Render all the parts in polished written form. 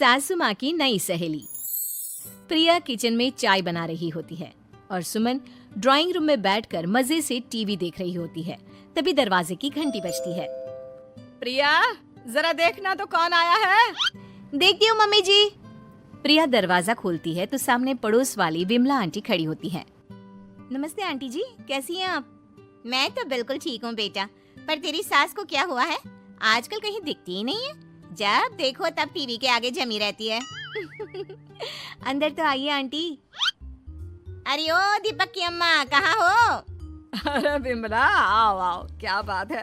सासू माँ की नई सहेली। प्रिया किचन में चाय बना रही होती है और सुमन ड्राइंग रूम में बैठकर मजे से टीवी देख रही होती है। तभी दरवाजे की घंटी बजती है। प्रिया, जरा देखना तो कौन आया है। देखती हूँ मम्मी जी। प्रिया दरवाजा खोलती है तो सामने पड़ोस वाली विमला आंटी खड़ी होती है। नमस्ते आंटी जी, कैसी हैं आप? मैं तो बिल्कुल ठीक हूँ बेटा, पर तेरी सास को क्या हुआ है? आजकल कहीं दिखती ही नहीं है। जब देखो तब टीवी के आगे जमी रहती है। अंदर तो आइए आंटी। अरे ओ दीपक की अम्मा, कहाँ हो? अरे बिमला, आओ आओ, क्या बात है,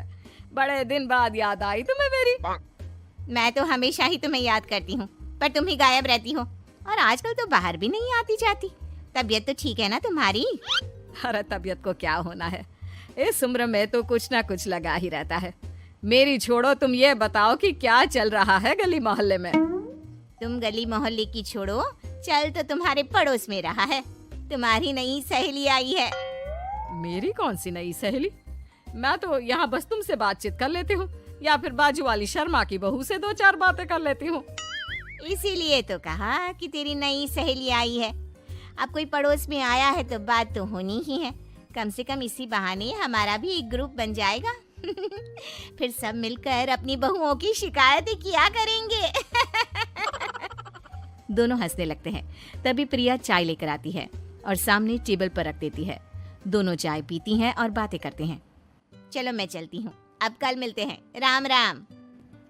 बड़े दिन बाद याद आई तुम्हें मेरी। मैं तो हमेशा ही तुम्हें याद करती हूँ, पर तुम ही गायब रहती हो और आजकल तो बाहर भी नहीं आती जाती। तबीयत तो ठीक है ना तुम्हारी? अरे तबीयत को क्या होना है, इस उम्र में तो कुछ ना कुछ लगा ही रहता है। मेरी छोड़ो, तुम ये बताओ कि क्या चल रहा है गली मोहल्ले में। तुम गली मोहल्ले की छोड़ो, चल तो तुम्हारे पड़ोस में रहा है। तुम्हारी नई सहेली आई है। मेरी कौन सी नई सहेली? मैं तो यहाँ बस तुमसे बातचीत कर लेती हूँ या फिर बाजू वाली शर्मा की बहू से 2-4 बातें कर लेती हूँ। इसीलिए तो कहा कि तेरी नई सहेली आई है। अब कोई पड़ोस में आया है तो बात तो होनी ही है। कम से कम इसी बहाने हमारा भी एक ग्रुप बन जाएगा। फिर सब मिलकर अपनी बहुओं की शिकायतें किया करेंगे। दोनों हंसने लगते हैं। तभी प्रिया चाय लेकर आती है और सामने टेबल पर रख देती है। दोनों चाय पीती हैं और बातें करते हैं। चलो मैं चलती हूँ, अब कल मिलते हैं। राम राम।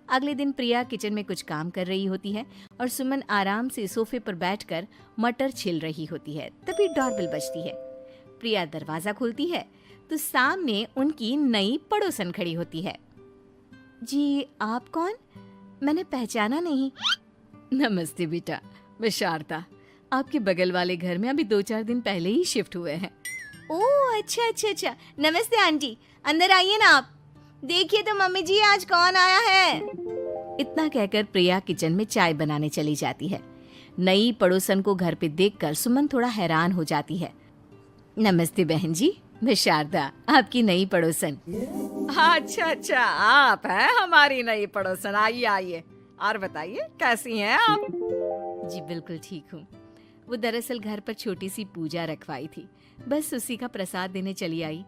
अगले दिन प्रिया किचन में कुछ काम कर रही होती है और सुमन आराम से सोफे पर बैठकर मटर छिल रही होती है। तभी डोरबेल बजती है। प्रिया दरवाजा खोलती है तो सामने उनकी नई पड़ोसन खड़ी होती है। जी, आप कौन? मैंने पहचाना नहीं। नमस्ते बेटा, मैं शारदा, आपके बगल वाले घर में अभी 2-4 दिन पहले ही शिफ्ट हुए हैं। ओह अच्छा अच्छा अच्छा, नमस्ते आंटी, अंदर आइए ना आप। देखिए तो मम्मी जी, आज कौन आया है। इतना कहकर प्रिया किचन में चाय बनाने चली जाती है। नई पड़ोसन को घर पे देखकर सुमन थोड़ा हैरान हो जाती है। नमस्ते बहन जी, मैं शारदा, आपकी नई पड़ोसन। अच्छा अच्छा, आप हैं हमारी नई पड़ोसन। आइए आइए, और बताइए कैसी हैं आप? जी बिल्कुल ठीक हूँ। वो दरअसल घर पर छोटी सी पूजा रखवाई थी, बस उसी का प्रसाद देने चली आई।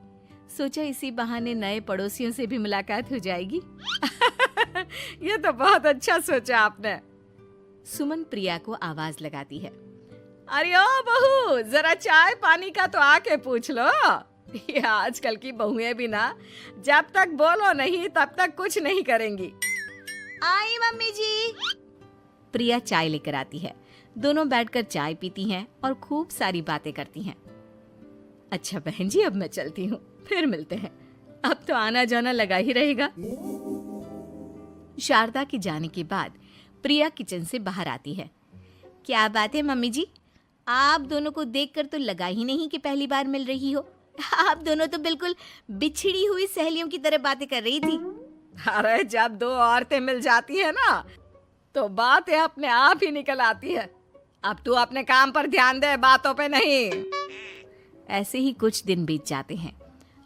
सोचा इसी बहाने नए पड़ोसियों से भी मुलाकात हो जाएगी। ये तो बहुत अच्छा सोचा आपने। सुमन प्रिया को आवाज लगाती है। अरे ओ बहू, जरा चाय पानी का तो आके पूछ लो। ये आजकल की बहुएं भी ना, जब तक बोलो नहीं तब तक कुछ नहीं करेंगी। आई मम्मी जी। प्रिया चाय लेकर आती है। दोनों बैठकर चाय पीती हैं और खूब सारी बातें करती हैं। अच्छा बहन जी, अब मैं चलती हूँ, फिर मिलते हैं। अब तो आना जाना लगा ही रहेगा। शारदा के जाने के बाद प्रिया किचन से बाहर आती है। क्या बात है मम्मी जी, आप दोनों को देखकर तो लगा ही नहीं कि पहली बार मिल रही हो। आप दोनों तो बिल्कुल बिछड़ी हुई सहेलियों की तरह बातें कर रही थी। अरे जब दो औरतें मिल जाती है ना, तो बातें अपने आप ही निकल आती है। अब तू अपने काम पर ध्यान दे, बातों पे नहीं। ऐसे ही कुछ दिन बीत जाते हैं।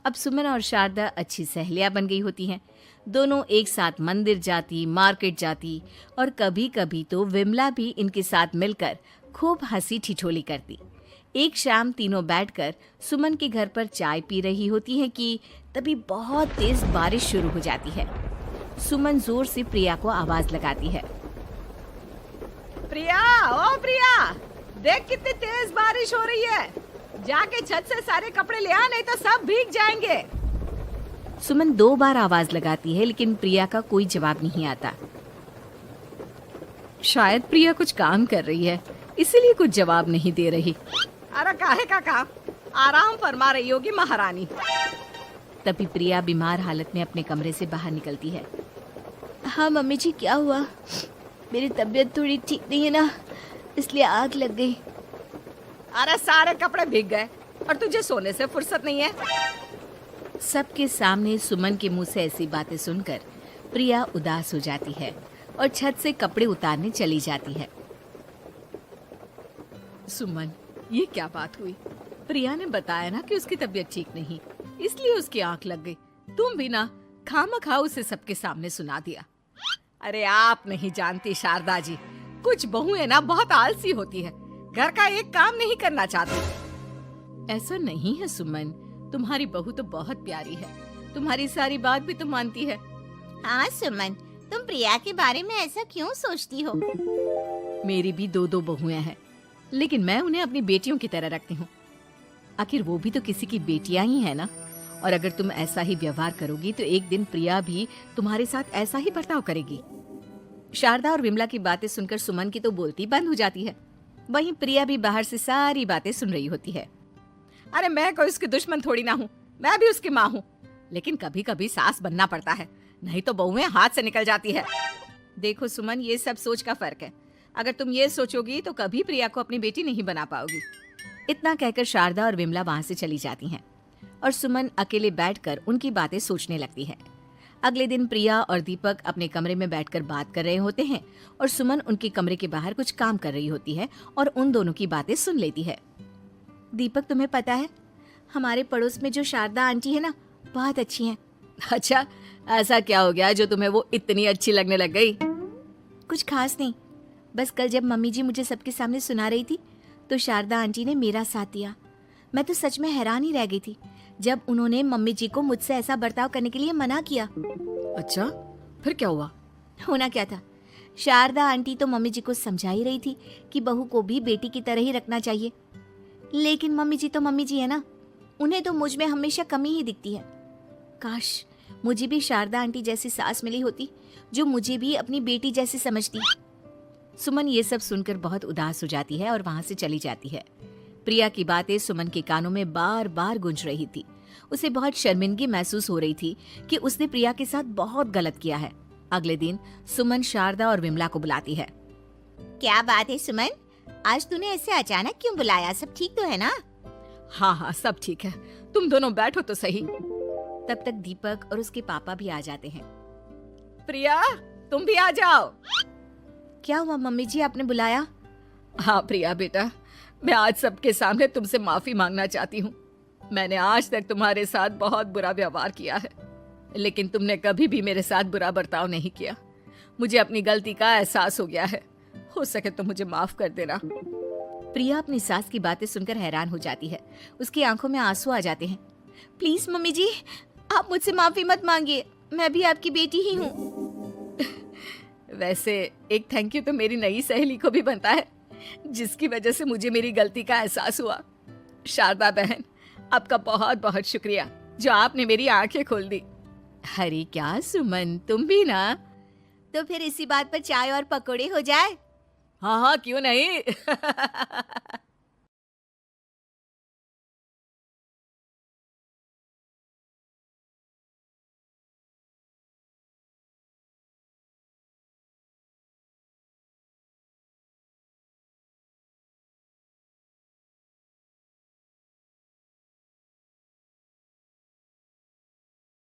अब सुमन और शारदा अच्छी सहेलियां बन गई होती हैं। दोनों एक साथ मंदिर जाती, मार्केट जाती और कभी कभी तो विमला भी इनके साथ मिलकर खूब हंसी ठिठोली करती। एक शाम तीनों बैठकर सुमन के घर पर चाय पी रही होती हैं कि तभी बहुत तेज बारिश शुरू हो जाती है। सुमन जोर से प्रिया को आवाज लगाती है। प्रिया, ओ प्रिया, देख कितनी तेज बारिश हो रही है। जाके छत से सारे कपड़े ले आ, नहीं तो सब भीग जाएंगे। सुमन 2 बार आवाज लगाती है लेकिन प्रिया का कोई जवाब नहीं आता। शायद प्रिया कुछ काम कर रही है, इसीलिए कुछ जवाब नहीं दे रही। अरे काहे का काम, आराम फरमा रही होगी महारानी। तभी प्रिया बीमार हालत में अपने कमरे से बाहर निकलती है। हाँ मम्मी जी, क्या हुआ? मेरी तबीयत थोड़ी ठीक नहीं है ना, इसलिए आग लग गई। अरे सारे कपड़े भीग गए और तुझे सोने से फुर्सत नहीं है। सबके सामने सुमन के मुंह से ऐसी बातें सुनकर प्रिया उदास हो जाती है और छत से कपड़े उतारने चली जाती है। सुमन, ये क्या बात हुई? प्रिया ने बताया ना कि उसकी तबीयत ठीक नहीं, इसलिए उसकी आंख लग गई। तुम भी ना खामखा उसे सबके सामने सुना दिया। अरे आप नहीं जानती शारदा जी, कुछ बहुएं ना बहुत आलसी होती है, घर का एक काम नहीं करना चाहती। ऐसा नहीं है सुमन, तुम्हारी बहू तो बहुत प्यारी है, तुम्हारी सारी बात भी तो मानती है। हाँ सुमन, तुम प्रिया के बारे में ऐसा क्यों सोचती हो? मेरी भी दो दो बहुएं हैं, लेकिन मैं उन्हें अपनी बेटियों की तरह रखती हूँ। आखिर वो भी तो किसी की बेटियां ही है ना। और अगर तुम ऐसा ही व्यवहार करोगी तो एक दिन प्रिया भी तुम्हारे साथ ऐसा ही बर्ताव करेगी। शारदा और विमला की बातें सुनकर सुमन की तो बोलती बंद हो जाती है। वहीं प्रिया भी बाहर से सारी बातें सुन रही होती है। अरे मैं कोई उसकी दुश्मन थोड़ी ना हूँ, मैं भी उसकी माँ हूँ, लेकिन कभी कभी सास बनना पड़ता है, नहीं तो बहुएं हाथ से निकल जाती है। देखो सुमन, ये सब सोच का फर्क है। अगर तुम ये सोचोगी तो कभी प्रिया को अपनी बेटी नहीं बना पाओगी। इतना कहकर शारदा और विमला वहां से चली जाती हैं और सुमन अकेले बैठकर उनकी बातें सोचने लगती है। अगले दिन प्रिया और दीपक अपने कमरे में बैठकर बात कर रहे होते हैं और सुमन उनके कमरे के बाहर कुछ काम कर रही होती है और उन दोनों की बातें सुन लेती है। दीपक, तुम्हें पता है हमारे पड़ोस में जो शारदा आंटी है ना, बहुत अच्छी हैं। अच्छा, ऐसा क्या हो गया जो तुम्हें वो इतनी अच्छी लगने लग गई? कुछ खास नहीं, बस कल जब मम्मी जी मुझे सबके सामने सुना रही थी तो शारदा आंटी ने मेरा साथ दिया। मैं तो सच में हैरान ही रह गई थी जब उन्होंने मम्मी जी को मुझसे ऐसा बर्ताव करने के लिए मना किया। अच्छा, फिर क्या हुआ? होना क्या था, शारदा आंटी तो मम्मी जी को समझा ही रही थी कि बहू को भी बेटी की तरह ही रखना चाहिए, लेकिन मम्मी जी तो मम्मी जी है ना, उन्हें तो मुझ में हमेशा कमी ही दिखती है। काश मुझे भी शारदा आंटी जैसी सास मिली होती जो मुझे भी अपनी बेटी जैसी समझती। सुमन ये सब सुनकर बहुत उदास हो जाती है और वहां से चली जाती है। प्रिया की बातें सुमन के कानों में बार बार गूंज रही थी। उसे बहुत शर्मिंदगी महसूस हो रही थी कि उसने प्रिया के साथ बहुत गलत किया है। अगले दिन सुमन शारदा और विमला को बुलाती है। क्या बात है सुमन, आज तूने ऐसे अचानक क्यों बुलाया? सब ठीक तो है ना? हाँ हाँ, सब ठीक है, तुम दोनों बैठो तो सही। तब तक दीपक और उसके पापा भी आ जाते हैं। प्रिया, तुम भी आ जाओ। क्या हुआ मम्मी जी, आपने बुलाया? हाँ प्रिया बेटा, मैं आज सबके सामने तुमसे माफी मांगना चाहती हूँ। मैंने आज तक तुम्हारे साथ बहुत बुरा व्यवहार किया है, लेकिन तुमने कभी भी मेरे साथ बुरा बर्ताव नहीं किया। मुझे अपनी गलती का एहसास हो गया है, हो सके तो मुझे माफ कर देना। प्रिया अपनी सास की बातें सुनकर हैरान हो जाती है। उसकी आंखों में आंसू आ जाते हैं। प्लीज मम्मी जी, आप मुझसे माफी मत मांगिए, मैं भी आपकी बेटी ही हूँ। वैसे एक थैंक यू तो मेरी नई सहेली को भी बनता है, जिसकी वजह से मुझे मेरी गलती का एहसास हुआ। शारदा बहन, आपका बहुत बहुत शुक्रिया जो आपने मेरी आंखें खोल दी। अरे क्या सुमन, तुम भी ना। तो फिर इसी बात पर चाय और पकोड़े हो जाए। हाँ हाँ, क्यों नहीं।